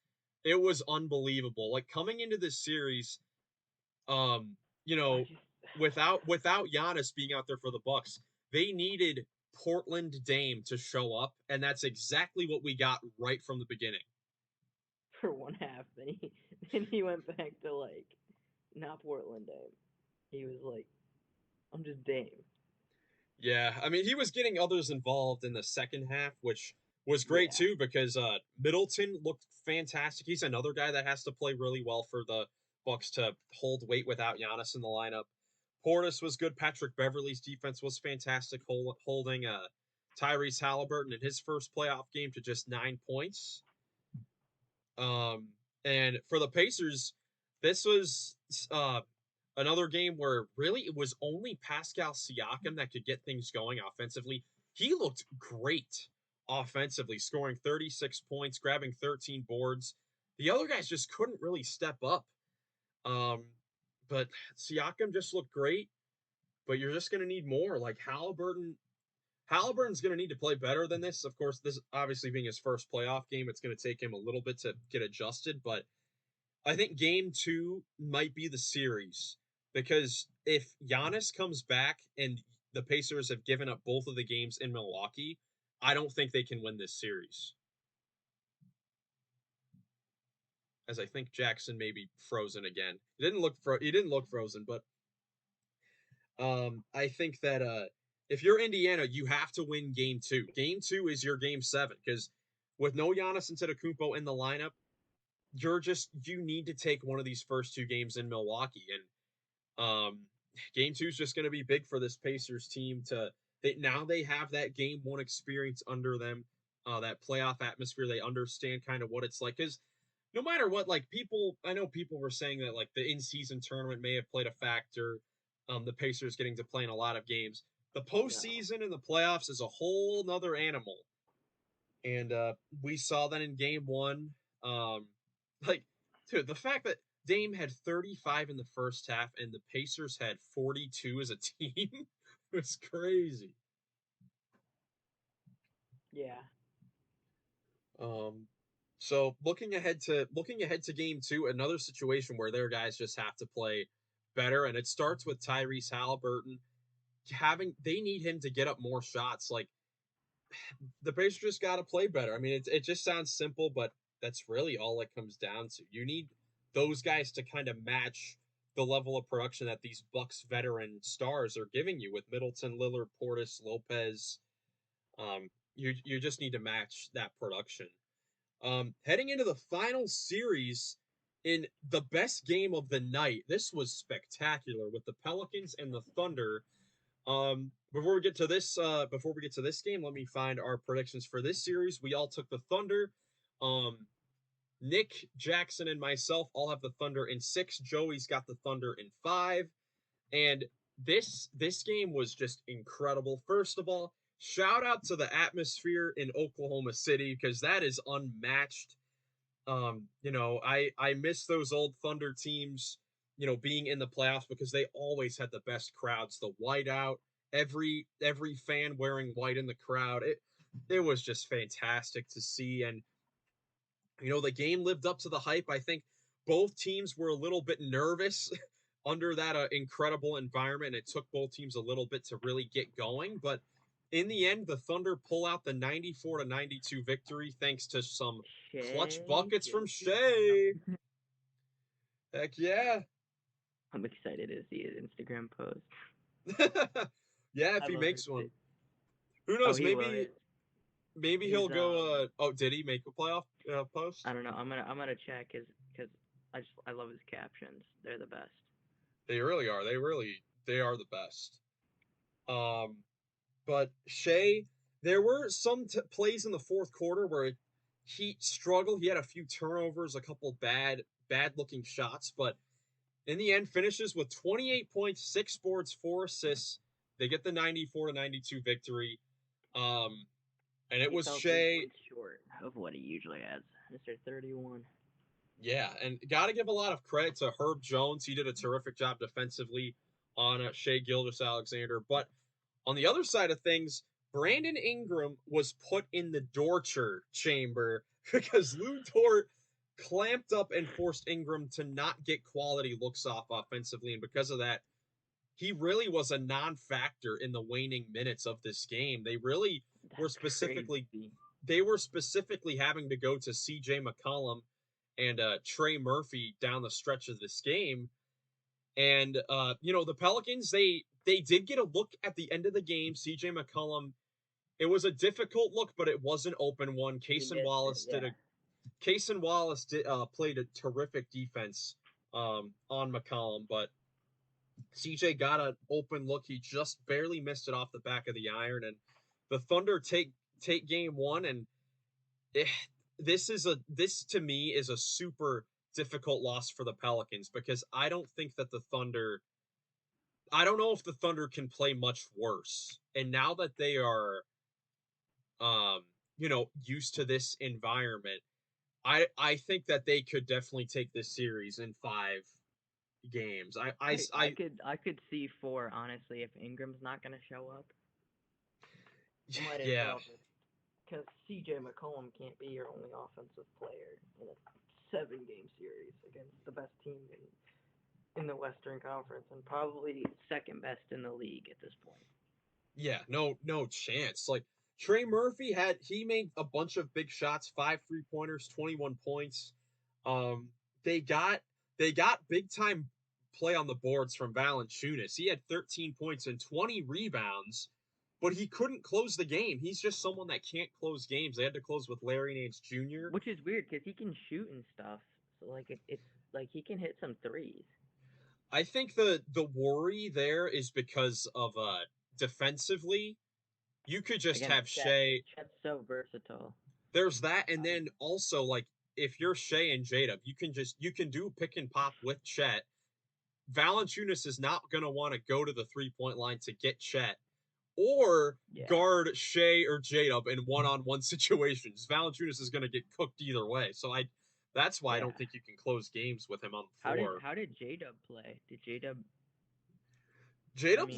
It was unbelievable. Like coming into this series, um, you I know, just without Giannis being out there for the Bucks, they needed Portland Dame to show up, and that's exactly what we got right from the beginning. for one half, then he went back to like not Portland Dame. He was like, I'm just Dame. Yeah, I mean, he was getting others involved in the second half, which was great Yeah. too because Middleton looked fantastic. He's another guy that has to play really well for the Bucks to hold weight without Giannis in the lineup. Portis was good. Patrick Beverley's defense was fantastic, holding Tyrese Halliburton in his first playoff game to just 9 points. Um, and for the Pacers, this was another game where really it was only Pascal Siakam that could get things going offensively. He looked great offensively, scoring 36 points, grabbing 13 boards. The other guys just couldn't really step up. Um, but Siakam just looked great. But you're just going to need more. Like Halliburton's going to need to play better than this. Of course, this obviously being his first playoff game, it's going to take him a little bit to get adjusted. But I think game 2 might be the series because if Giannis comes back and the Pacers have given up both of the games in Milwaukee, I don't think they can win this series. As I think Jackson may be frozen again. He didn't look frozen, but I think that if you're Indiana, you have to win game 2. Game 2 is your game 7 because with no Giannis Antetokounmpo in the lineup, you need to take one of these first 2 games in Milwaukee, and game 2 is just going to be big for this Pacers team. Now they have that game 1 experience under them, that playoff atmosphere. They understand kind of what it's like because no matter what, like I know people were saying that like the in-season tournament may have played a factor. The Pacers getting to play in a lot of games. The No. postseason and the playoffs is a whole nother animal, and we saw that in game 1. Um, like, dude, the fact that Dame had 35 in the first half and the Pacers had 42 as a team was crazy. Yeah. Um, so looking ahead to game 2, another situation where their guys just have to play better, and it starts with Tyrese Halliburton. They need him to get up more shots. Like the Pacers just got to play better. I mean, it just sounds simple, but that's really all it comes down to. You need those guys to kind of match the level of production that these Bucks veteran stars are giving you with Middleton, Lillard, Portis, Lopez. You just need to match that production. Heading into the final series in the best game of the night, this was spectacular with the Pelicans and the Thunder. Before we get to this game, let me find our predictions for this series. We all took the Thunder. Um, Nick, Jackson, and myself all have the Thunder in 6. Joey's got the Thunder in 5. And this game was just incredible. First of all, shout out to the atmosphere in Oklahoma City because that is unmatched. I miss those old Thunder teams, being in the playoffs because they always had the best crowds. The whiteout, every fan wearing white in the crowd. It was just fantastic to see, and the game lived up to the hype. I think both teams were a little bit nervous under that incredible environment. It took both teams a little bit to really get going, but in the end, the Thunder pull out the 94-92 victory thanks to some clutch Shea buckets from Shea. Gilgeous. Heck yeah. I'm excited to see his Instagram post. Yeah, if I he love his makes one. shit. Who Oh, knows? he will. Maybe His he'll go. Oh, did he make a playoff post? I don't know. I'm gonna check because I love his captions. They're the best. They really are. They are the best. But Shea, there were some plays in the fourth quarter where he struggled. He had a few turnovers, a couple bad looking shots, but in the end finishes with 28 points, 6 boards, 4 assists. They get the 94-92 victory. And it He was fell 3 Shea. points short of what he usually has. Mr. 31. Yeah, and got to give a lot of credit to Herb Jones. He did a terrific job defensively on Shea Gilgeous-Alexander. But on the other side of things, Brandon Ingram was put in the torture chamber because Lou Dort clamped up and forced Ingram to not get quality looks off offensively. And because of that, he really was a non-factor in the waning minutes of this game. They really were That's specifically crazy. they were specifically having to go to CJ McCollum and Trey Murphy down the stretch of this game. And the Pelicans, they did get a look at the end of the game. CJ McCollum, it was a difficult look, but it was an open one. He missed it. Yeah. Cason Wallace played a terrific defense on McCollum, but CJ got an open look. He just barely missed it off the back of the iron, and the Thunder take game one. And it, this to me is a super difficult loss for the Pelicans because I don't know if the Thunder can play much worse. And now that they are used to this environment, I think that they could definitely take this series in 5 games. I could see 4 honestly if Ingram's not gonna show up. Might as yeah. well just because CJ McCollum can't be your only offensive player in a 7-game series against the best team in the Western Conference and probably second best in the league at this point. Yeah, no chance. Like Trey Murphy he made a bunch of big shots, 5 3-pointers, 21 points. Um they got big time play on the boards from Valanciunas. He had 13 points and 20 rebounds, but he couldn't close the game. He's just someone that can't close games. They had to close with Larry Nance Jr. Which is weird because he can shoot and stuff. So like it's like he can hit some threes. I think the worry there is because of defensively, you could just Against have Chet. Shea. Chet's so versatile. There's that, and then also like if you're Shea and Jada, you can do pick and pop with Chet. Valanciunas is not gonna want to go to the 3-point line to get Chet or Yeah. guard Shea or Jada in one-on-one situations. Valanciunas is gonna get cooked either way. So that's why I don't think you can close games with him on the floor. How did J-Dub play? Did J-Dub J-Dub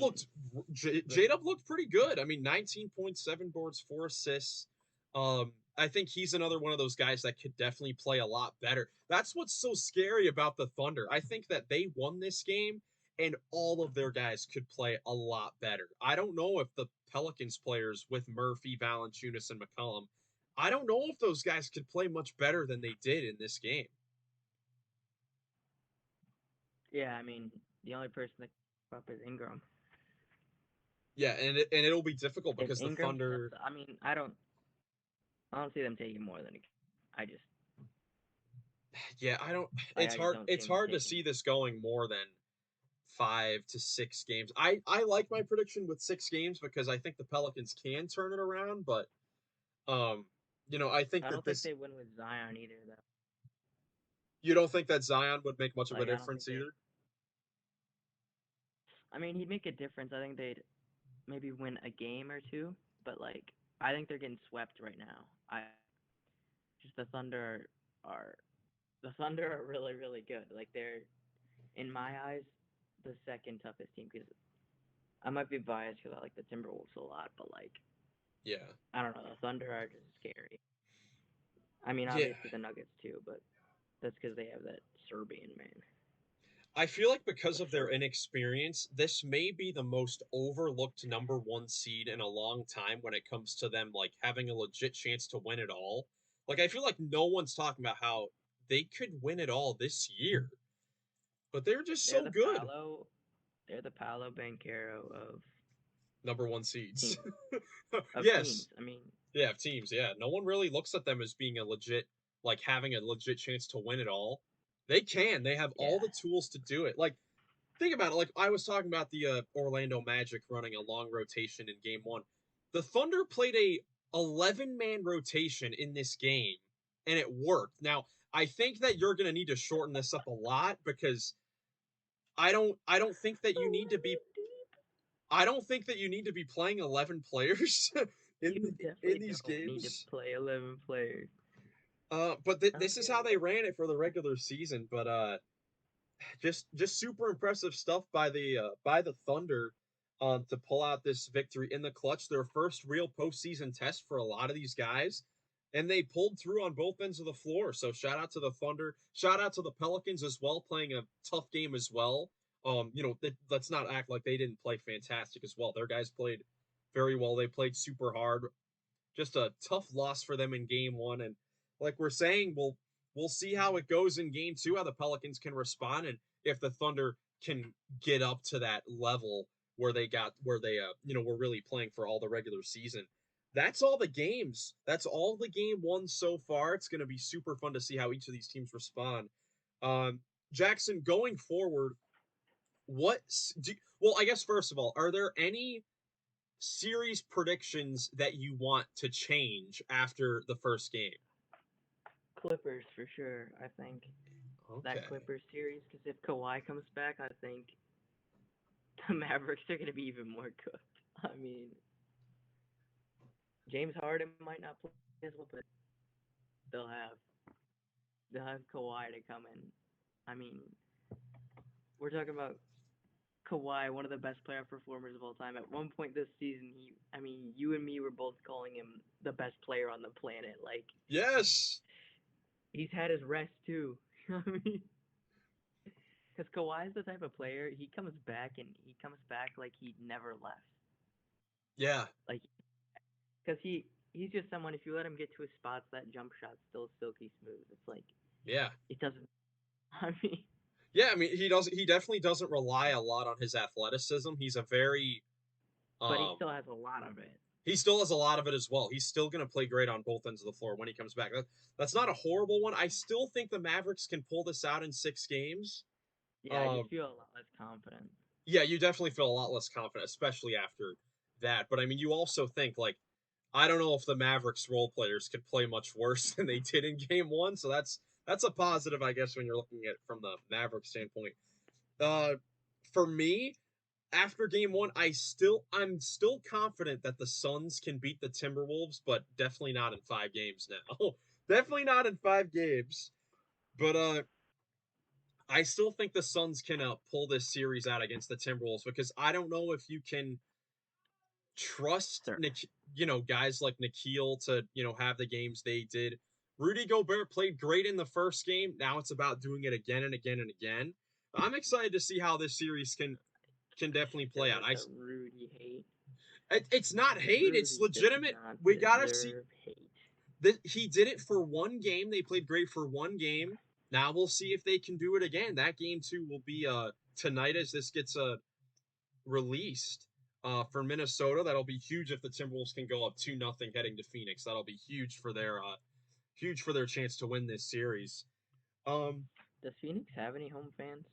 looked pretty good. I mean, 19.7 boards, 4 assists. I think he's another one of those guys that could definitely play a lot better. That's what's so scary about the Thunder. I think that they won this game and all of their guys could play a lot better. I don't know if the Pelicans players with Murphy, Valanciunas, and McCollum, I don't know if those guys could play much better than they did in this game. Yeah, I mean, the only person that can up is Ingram. Yeah, and it'll be difficult because the Thunder. I mean, I don't see them taking more than I just. Yeah, I don't. It's hard to see this going more than 5 to 6 games. I like my prediction with 6 games because I think the Pelicans can turn it around, but I think I don't that think they win with Zion either, though. You don't think that Zion would make much of a difference either? I mean, he'd make a difference. I think they'd maybe win a game or two, but like I think they're getting swept right now. The Thunder are really really good. Like they're in my eyes the second toughest team because I might be biased because I like the Timberwolves a lot, but like yeah, I don't know, the Thunder are just scary. I mean, obviously the Nuggets too, but that's because they have that Serbian man. I feel like because of their inexperience, this may be the most overlooked number 1 seed in a long time when it comes to them like having a legit chance to win it all. Like I feel like no one's talking about how they could win it all this year. But they're just so good. They're the Paolo Banchero of number 1 seeds. Yes. Teams. I mean, yeah, teams. Yeah, no one really looks at them as being having a legit chance to win it all. They can. They have all the tools to do it. Like, think about it. Like I was talking about the Orlando Magic running a long rotation in Game 1. The Thunder played a 11-man rotation in this game, and it worked. Now, I think that you're going to need to shorten this up a lot because I don't think that you need to be. I don't think that you need to be playing 11 players in these games. Need to play 11 players. But this is how they ran it for the regular season. But just super impressive stuff by the Thunder to pull out this victory in the clutch. Their first real postseason test for a lot of these guys, and they pulled through on both ends of the floor. So shout out to the Thunder. Shout out to the Pelicans as well, playing a tough game as well. Let's not act like they didn't play fantastic as well. Their guys played very well. They played super hard. Just a tough loss for them in Game 1, and like we're saying, we'll see how it goes in Game 2, how the Pelicans can respond, and if the Thunder can get up to that level where they were really playing for all the regular season. That's all the games. That's all the game one so far. It's going to be super fun to see how each of these teams respond. Um, Jackson, going forward, I guess first of all, are there any series predictions that you want to change after the first game? Clippers for sure. I think Okay. that Clippers series, because if Kawhi comes back, I think the Mavericks are gonna be even more cooked. I mean, James Harden might not play as well, but they'll have they'll have Kawhi to come in. I mean, we're talking about Kawhi, one of the best playoff performers of all time. At one point this season, you and me were both calling him the best player on the planet. Like, Yes. he's had his rest too. I mean, because Kawhi's the type of player, he comes back and he comes back like he never left. Yeah. Like, because he's just someone. If you let him get to his spots, that jump shot's still silky smooth. It's like Yeah. it doesn't. I mean, Yeah, I mean he definitely doesn't rely a lot on his athleticism. He's a very but he um still has a lot of it. he still has a lot of it as well. He's still going to play great on both ends of the floor when he comes back. That's not a horrible one. I still think the Mavericks can pull this out in 6 games. Yeah, I Um just feel a lot less confident. yeah, you definitely feel a lot less confident, especially after that. But I mean, you also think like I don't know if the Mavericks role players could play much worse than they did in game 1, so that's a positive, I guess, when you're looking at it from the Mavericks standpoint. Uh, for me, after game 1, I'm still confident that the Suns can beat the Timberwolves, but definitely not in 5 games now. Definitely not in 5 games. But I still think the Suns can pull this series out against the Timberwolves because I don't know if you can trust Sure. guys like Nikhil to have the games they did. Rudy Gobert played great in the first game. Now it's about doing it again and again and again. I'm excited to see how this series can definitely Said play out. with the Rudy hate. It's not hate, it's Rudy does legitimate. not We gotta see deserve hate. that he did it for one game. They played great for one game. Now we'll see if they can do it again. That game too will be tonight as this gets released for Minnesota. That'll be huge if the Timberwolves can go up 2-0 heading to Phoenix. That'll be huge for their chance to win this series. Does Phoenix have any home fans?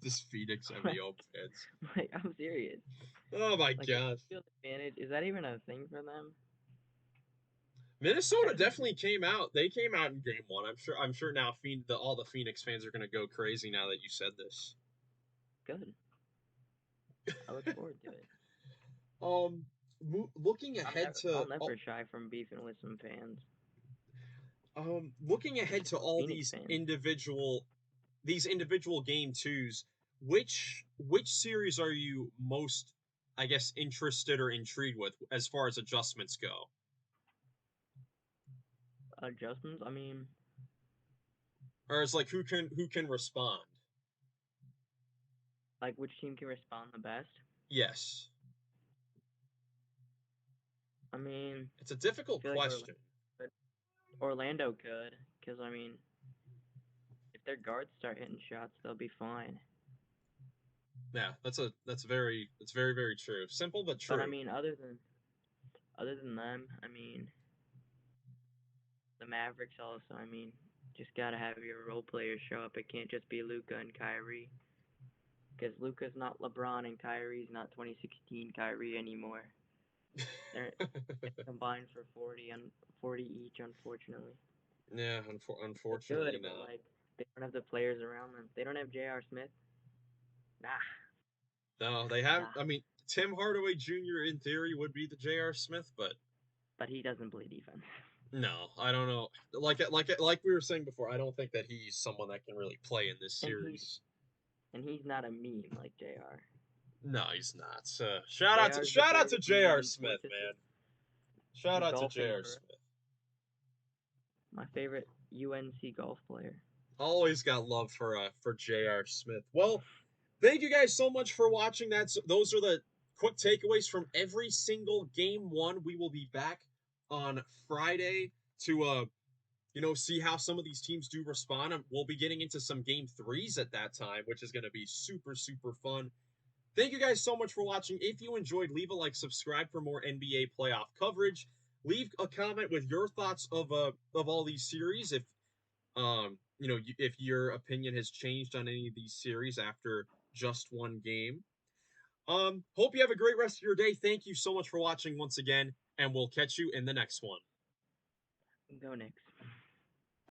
Does Phoenix have any home fans? Like, I'm serious. Oh my Like, gosh. field advantage, is that even a thing for them? Minnesota definitely came out. They came out in game 1. I'm sure now all the Phoenix fans are going to go crazy now that you said this. Good. I look forward to it. Um, looking ahead I'll to never shy from beefing with some fans. looking ahead to all Phoenix fans. these individual game 2s, which series are you most, I guess, interested or intrigued with as far as adjustments go? Adjustments? I mean, Or it's like who can respond? like, which team can respond the best? Yes. I mean, It's a I difficult feel like question. Orlando could, because, I mean, if their guards start hitting shots, they'll be fine. Yeah, that's very very true. Simple but true. But I mean, other than them, I mean, the Mavericks also. I mean, just gotta have your role players show up. It can't just be Luka and Kyrie, because Luka's not LeBron and Kyrie's not 2016 Kyrie anymore. They're combined for 40 each, unfortunately. Yeah, They're unfortunately good, but not. like they don't have the players around them. They don't have J.R. Smith. Nah, No, they have. nah. I mean, Tim Hardaway Jr. in theory would be the J.R. Smith, but But he doesn't play defense. no, I don't know. Like we were saying before, I don't think that he's someone that can really play in this And he's series. and he's not a meme like J.R. No, he's not. Shout out to J.R. is the shout out to greatest meme J.R. in Smith, sports history. man. Shout He's out to golfing J.R. for Smith. my favorite UNC golf player. Always got love for J.R. Smith. Well, thank you guys so much for watching. Those are the quick takeaways from every single game 1. We will be back on Friday to see how some of these teams do respond. We'll be getting into some game threes at that time, which is going to be super, super fun. Thank you guys so much for watching. If you enjoyed, leave a like, subscribe for more NBA playoff coverage. Leave a comment with your thoughts of all these series. If your opinion has changed on any of these series after just one game. Hope you have a great rest of your day. Thank you so much for watching once again, and we'll catch you in the next one. Go Knicks.